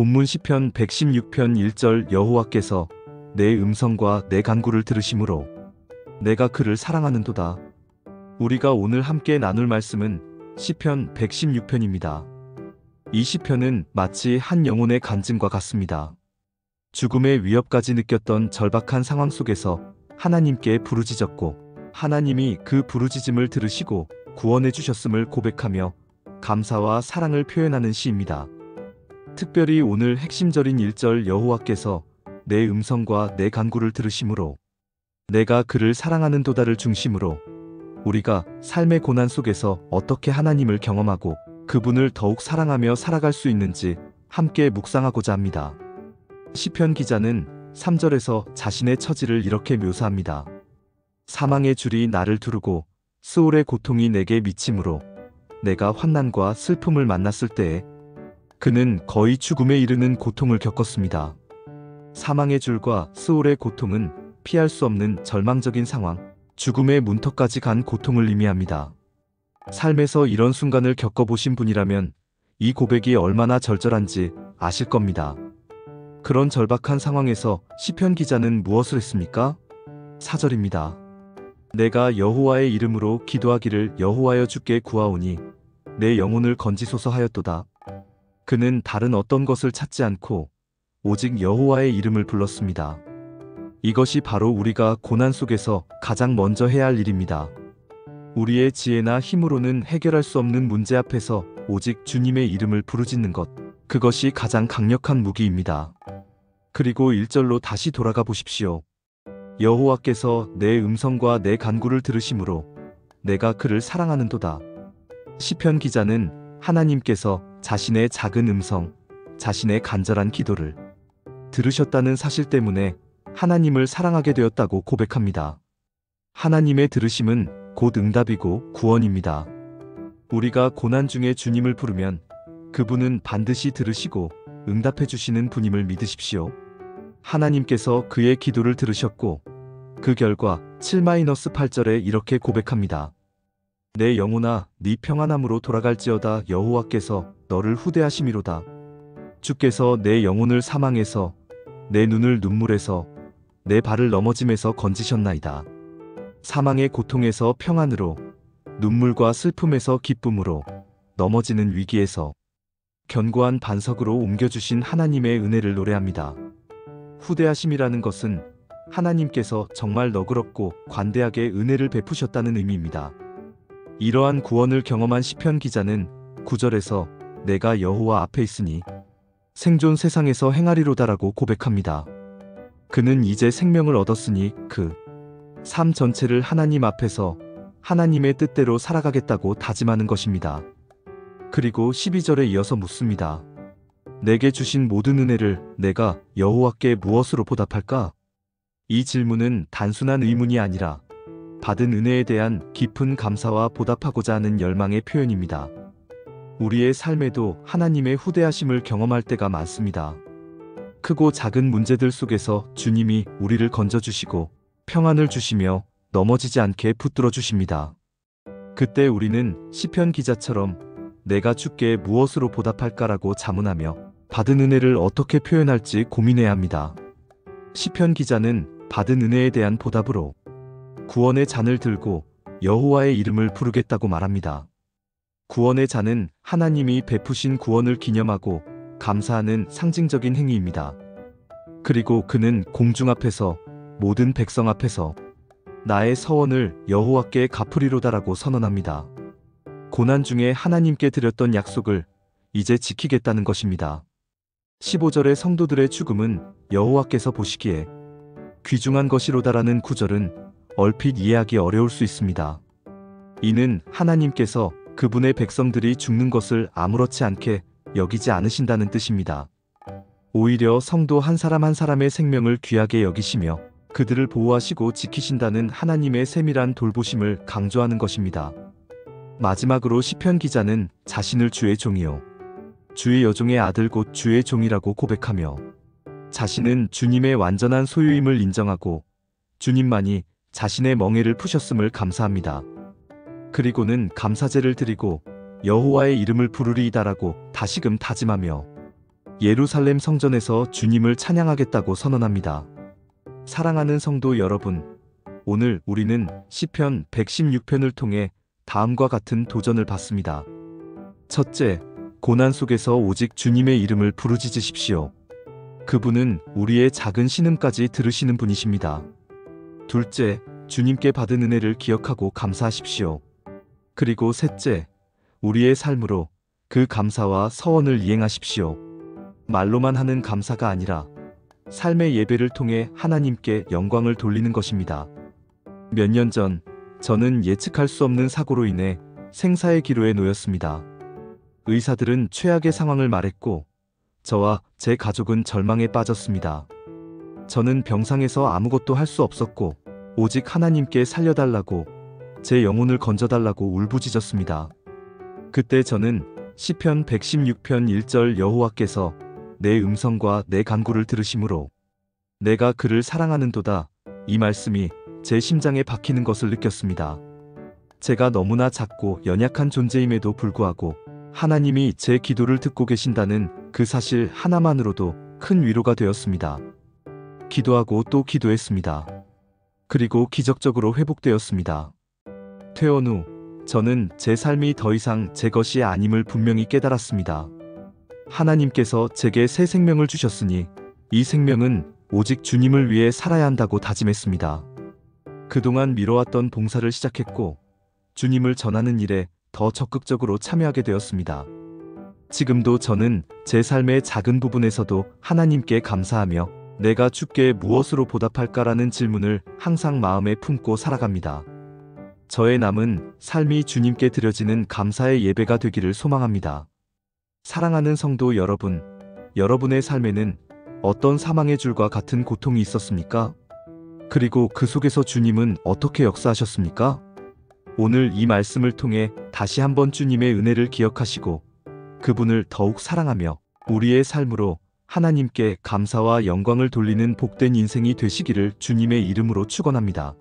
본문 시편 116편 1절 여호와께서 내 음성과 내 간구를 들으심으로 내가 그를 사랑하는도다. 우리가 오늘 함께 나눌 말씀은 시편 116편입니다. 이 시편은 마치 한 영혼의 간증과 같습니다. 죽음의 위협까지 느꼈던 절박한 상황 속에서 하나님께 부르짖었고 하나님이 그 부르짖음을 들으시고 구원해 주셨음을 고백하며 감사와 사랑을 표현하는 시입니다. 특별히 오늘 핵심절인 1절 여호와께서 내 음성과 내 간구를 들으심으로 내가 그를 사랑하는도다를 중심으로 우리가 삶의 고난 속에서 어떻게 하나님을 경험하고 그분을 더욱 사랑하며 살아갈 수 있는지 함께 묵상하고자 합니다. 시편 기자는 3절에서 자신의 처지를 이렇게 묘사합니다. 사망의 줄이 나를 두르고 스올의 고통이 내게 미침으로 내가 환난과 슬픔을 만났을 때에 그는 거의 죽음에 이르는 고통을 겪었습니다. 사망의 줄과 스올의 고통은 피할 수 없는 절망적인 상황, 죽음의 문턱까지 간 고통을 의미합니다. 삶에서 이런 순간을 겪어보신 분이라면 이 고백이 얼마나 절절한지 아실 겁니다. 그런 절박한 상황에서 시편 기자는 무엇을 했습니까? 4절입니다. 내가 여호와의 이름으로 기도하기를 여호와여 주께 구하오니 내 영혼을 건지소서 하였도다. 그는 다른 어떤 것을 찾지 않고 오직 여호와의 이름을 불렀습니다. 이것이 바로 우리가 고난 속에서 가장 먼저 해야 할 일입니다. 우리의 지혜나 힘으로는 해결할 수 없는 문제 앞에서 오직 주님의 이름을 부르짖는 것, 그것이 가장 강력한 무기입니다. 그리고 1절로 다시 돌아가 보십시오. 여호와께서 내 음성과 내 간구를 들으심으로 내가 그를 사랑하는도다. 시편 기자는 하나님께서 자신의 작은 음성, 자신의 간절한 기도를 들으셨다는 사실 때문에 하나님을 사랑하게 되었다고 고백합니다. 하나님의 들으심은 곧 응답이고 구원입니다. 우리가 고난 중에 주님을 부르면 그분은 반드시 들으시고 응답해 주시는 분임을 믿으십시오. 하나님께서 그의 기도를 들으셨고 그 결과 7-8절에 이렇게 고백합니다. 내 영혼아 네 평안함으로 돌아갈지어다. 여호와께서 너를 후대하심이로다. 주께서 내 영혼을 사망에서 내 눈을 눈물에서 내 발을 넘어짐에서 건지셨나이다. 사망의 고통에서 평안으로, 눈물과 슬픔에서 기쁨으로, 넘어지는 위기에서 견고한 반석으로 옮겨주신 하나님의 은혜를 노래합니다. 후대하심이라는 것은 하나님께서 정말 너그럽고 관대하게 은혜를 베푸셨다는 의미입니다. 이러한 구원을 경험한 시편 기자는 9절에서 내가 여호와 앞에 있으니 생존 세상에서 행하리로다라고 고백합니다. 그는 이제 생명을 얻었으니 그 삶 전체를 하나님 앞에서 하나님의 뜻대로 살아가겠다고 다짐하는 것입니다. 그리고 12절에 이어서 묻습니다. 내게 주신 모든 은혜를 내가 여호와께 무엇으로 보답할까? 이 질문은 단순한 의문이 아니라 받은 은혜에 대한 깊은 감사와 보답하고자 하는 열망의 표현입니다. 우리의 삶에도 하나님의 후대하심을 경험할 때가 많습니다. 크고 작은 문제들 속에서 주님이 우리를 건져주시고 평안을 주시며 넘어지지 않게 붙들어 주십니다. 그때 우리는 시편 기자처럼 내가 주께 무엇으로 보답할까라고 자문하며 받은 은혜를 어떻게 표현할지 고민해야 합니다. 시편 기자는 받은 은혜에 대한 보답으로 구원의 잔을 들고 여호와의 이름을 부르겠다고 말합니다. 구원의 잔은 하나님이 베푸신 구원을 기념하고 감사하는 상징적인 행위입니다. 그리고 그는 공중 앞에서 모든 백성 앞에서 나의 서원을 여호와께 갚으리로다라고 선언합니다. 고난 중에 하나님께 드렸던 약속을 이제 지키겠다는 것입니다. 15절의 성도들의 죽음은 여호와께서 보시기에 귀중한 것이로다라는 구절은 얼핏 이해하기 어려울 수 있습니다. 이는 하나님께서 그분의 백성들이 죽는 것을 아무렇지 않게 여기지 않으신다는 뜻입니다. 오히려 성도 한 사람 한 사람의 생명을 귀하게 여기시며 그들을 보호하시고 지키신다는 하나님의 세밀한 돌보심을 강조하는 것입니다. 마지막으로 시편 기자는 자신을 주의 종이요 주의 여종의 아들 곧 주의 종이라고 고백하며 자신은 주님의 완전한 소유임을 인정하고 주님만이 자신의 멍에를 푸셨음을 감사합니다. 그리고는 감사제를 드리고 여호와의 이름을 부르리이다라고 다시금 다짐하며 예루살렘 성전에서 주님을 찬양하겠다고 선언합니다. 사랑하는 성도 여러분, 오늘 우리는 시편 116편을 통해 다음과 같은 도전을 받습니다. 첫째, 고난 속에서 오직 주님의 이름을 부르짖으십시오. 그분은 우리의 작은 신음까지 들으시는 분이십니다. 둘째, 주님께 받은 은혜를 기억하고 감사하십시오. 그리고 셋째, 우리의 삶으로 그 감사와 서원을 이행하십시오. 말로만 하는 감사가 아니라 삶의 예배를 통해 하나님께 영광을 돌리는 것입니다. 몇 년 전, 저는 예측할 수 없는 사고로 인해 생사의 기로에 놓였습니다. 의사들은 최악의 상황을 말했고, 저와 제 가족은 절망에 빠졌습니다. 저는 병상에서 아무것도 할 수 없었고, 오직 하나님께 살려달라고, 제 영혼을 건져달라고 울부짖었습니다. 그때 저는 시편 116편 1절 여호와께서 내 음성과 내 간구를 들으심으로 내가 그를 사랑하는도다, 이 말씀이 제 심장에 박히는 것을 느꼈습니다. 제가 너무나 작고 연약한 존재임에도 불구하고 하나님이 제 기도를 듣고 계신다는 그 사실 하나만으로도 큰 위로가 되었습니다. 기도하고 또 기도했습니다. 그리고 기적적으로 회복되었습니다. 퇴원 후 저는 제 삶이 더 이상 제 것이 아님을 분명히 깨달았습니다. 하나님께서 제게 새 생명을 주셨으니 이 생명은 오직 주님을 위해 살아야 한다고 다짐했습니다. 그동안 미뤄왔던 봉사를 시작했고 주님을 전하는 일에 더 적극적으로 참여하게 되었습니다. 지금도 저는 제 삶의 작은 부분에서도 하나님께 감사하며 내가 주께 무엇으로 보답할까라는 질문을 항상 마음에 품고 살아갑니다. 저의 남은 삶이 주님께 드려지는 감사의 예배가 되기를 소망합니다. 사랑하는 성도 여러분, 여러분의 삶에는 어떤 사망의 줄과 같은 고통이 있었습니까? 그리고 그 속에서 주님은 어떻게 역사하셨습니까? 오늘 이 말씀을 통해 다시 한번 주님의 은혜를 기억하시고 그분을 더욱 사랑하며 우리의 삶으로 하나님께 감사와 영광을 돌리는 복된 인생이 되시기를 주님의 이름으로 축원합니다.